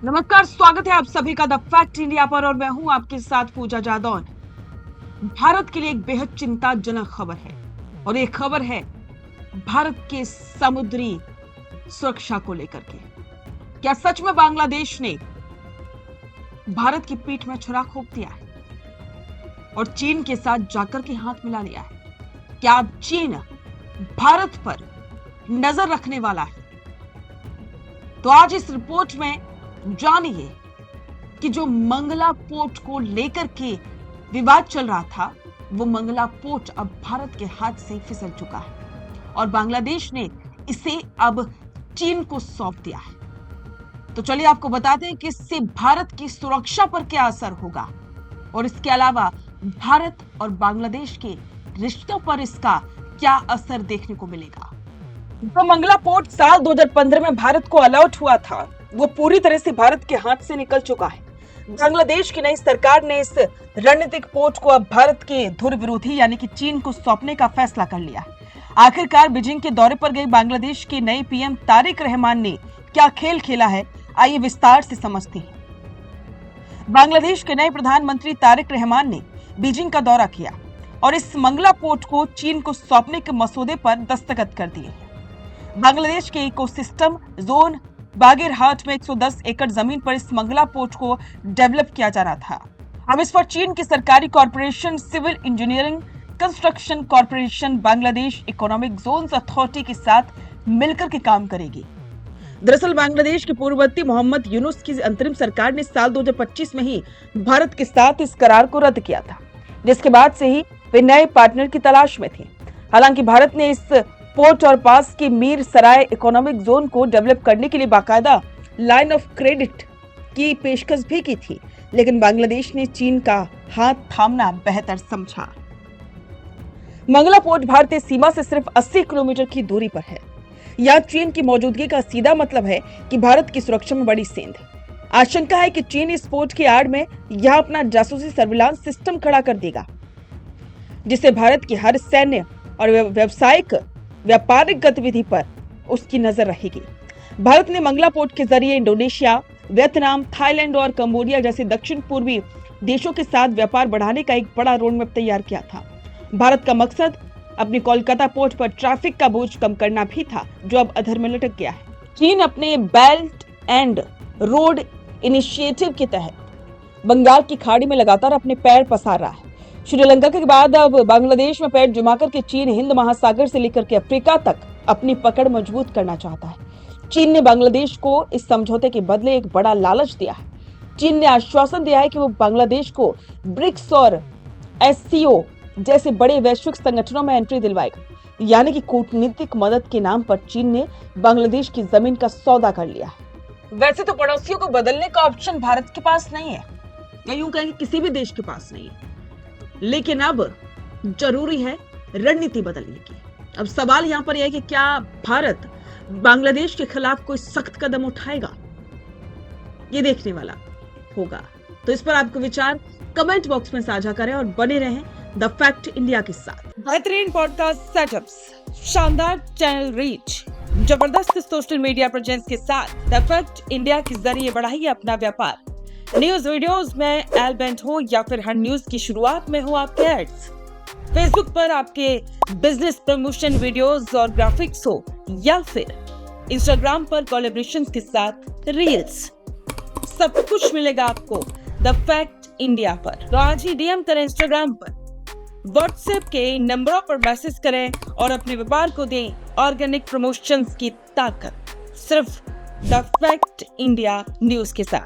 नमस्कार, स्वागत है आप सभी का द फैक्ट इंडिया पर और मैं हूं आपके साथ पूजा जादौन। भारत के लिए एक बेहद चिंताजनक खबर है और ये खबर है भारत के समुद्री सुरक्षा को लेकर के। क्या सच में बांग्लादेश ने भारत की पीठ में छुरा घोंप दिया है और चीन के साथ जाकर के हाथ मिला लिया है? क्या अब चीन भारत पर नजर रखने वाला है? तो आज इस रिपोर्ट में जानिए कि जो मंगला पोर्ट को लेकर के विवाद चल रहा था, वो मंगला पोर्ट अब भारत के हाथ से फिसल चुका है और बांग्लादेश ने इसे अब चीन को सौंप दिया है। तो चलिए आपको बताते हैं कि इससे भारत की सुरक्षा पर क्या असर होगा और इसके अलावा भारत और बांग्लादेश के रिश्तों पर इसका क्या असर देखने को मिलेगा। तो मंगला पोर्ट साल 2015 में भारत को अलॉट हुआ था, वो पूरी तरह से भारत के हाथ से निकल चुका है। बांग्लादेश की नई सरकार ने इस रणनीतिक पोर्ट को अब भारत के धुर विरोधी यानी कि चीन को सौंपने का फैसला कर लिया है। आखिरकार बीजिंग के दौरे पर गई बांग्लादेश के नए पीएम तारिक रहमान ने क्या खेल खेला है, आइए विस्तार से समझते हैं। बांग्लादेश के नए प्रधानमंत्री तारिक रहमान ने बीजिंग का दौरा किया और इस मंगला पोर्ट को चीन को सौंपने के मसौदे पर दस्तखत कर दिए। बांग्लादेश के इकोसिस्टम जोन बागेरहाट में 110 एकड़ जमीन पर इस मंगला पोर्ट को डेवलप किया जा रहा था। अब इस पर चीन की सरकारी corporation civil engineering construction corporation Bangladesh economic zones authority के साथ मिलकर के काम करेगी। दरअसल बांग्लादेश के पूर्ववर्ती मोहम्मद यूनुस की अंतरिम सरकार ने साल 2025 में ही भारत के साथ इस करार को रद्द किया था, जिसके बाद से ही वे नए पार्टनर की तलाश में थे। हालांकि भारत ने इस पोर्ट और पास के मीर सराय इकोनॉमिक जोन को डेवलप करने के लिए बाकायदा लाइन ऑफ क्रेडिट की पेशकश भी की थी, लेकिन बांग्लादेश ने चीन का हाथ थामना बेहतर समझा। मंगला पोर्ट भारतीय सीमा से सिर्फ 80 किलोमीटर की दूरी पर है। यहाँ चीन की मौजूदगी का सीधा मतलब है कि भारत की सुरक्षा में बड़ी सेंध है। आशंका है कि चीन इस पोर्ट की आड़ में यहाँ अपना जासूसी सर्विलांस सिस्टम खड़ा कर देगा, जिससे भारत की हर सैन्य और व्यापारिक गतिविधि पर उसकी नजर रहेगी। भारत ने मंगला पोर्ट के जरिए इंडोनेशिया, वियतनाम, थाईलैंड और कंबोडिया जैसे दक्षिण पूर्वी देशों के साथ व्यापार बढ़ाने का एक बड़ा रोडमैप तैयार किया था। भारत का मकसद अपनी कोलकाता पोर्ट पर ट्रैफिक का बोझ कम करना भी था, जो अब अधर में लटक गया है। चीन अपने बेल्ट एंड रोड इनिशिएटिव के तहत बंगाल की खाड़ी में लगातार अपने पैर पसार रहा है। श्रीलंका के बाद अब बांग्लादेश में पैर जमाकर के चीन हिंद महासागर से लेकर के अफ्रीका तक अपनी पकड़ मजबूत करना चाहता है। चीन ने बांग्लादेश को इस समझौते के बदले एक बड़ा लालच दिया है। चीन ने आश्वासन दिया है कि वो बांग्लादेश को ब्रिक्स और एससीओ जैसे बड़े वैश्विक संगठनों में एंट्री दिलवाएगा, यानी कि कूटनीतिक मदद के नाम पर चीन ने बांग्लादेश की जमीन का सौदा कर लिया है। वैसे तो पड़ोसियों को बदलने का ऑप्शन भारत के पास नहीं है, या यूं कहें किसी भी देश के पास नहीं है, लेकिन अब जरूरी है रणनीति बदलने की। अब सवाल यहां पर यह है कि क्या भारत बांग्लादेश के खिलाफ कोई सख्त कदम उठाएगा, ये देखने वाला होगा। तो इस पर आपके विचार कमेंट बॉक्स में साझा करें और बने रहें द फैक्ट इंडिया के साथ। बेहतरीन पॉडकास्ट सेटअप्स, शानदार चैनल रीच, जबरदस्त सोशल मीडिया प्रेजेंस के साथ द फैक्ट इंडिया के जरिए बढ़ाइए अपना व्यापार। न्यूज वीडियोस में एलबेंट हो या फिर हर न्यूज की शुरुआत में हो आपके एड्स, फेसबुक पर आपके बिजनेस प्रमोशन वीडियोस और ग्राफिक्स हो या फिर इंस्टाग्राम पर कोलैबोरेशंस के साथ रील्स, सब कुछ मिलेगा आपको द फैक्ट इंडिया पर। तो आज ही डीएम करें इंस्टाग्राम पर, व्हाट्सएप के नंबरों पर मैसेज करें और अपने व्यापार को दें ऑर्गेनिक प्रमोशंस की ताकत, सिर्फ द फैक्ट इंडिया न्यूज के साथ।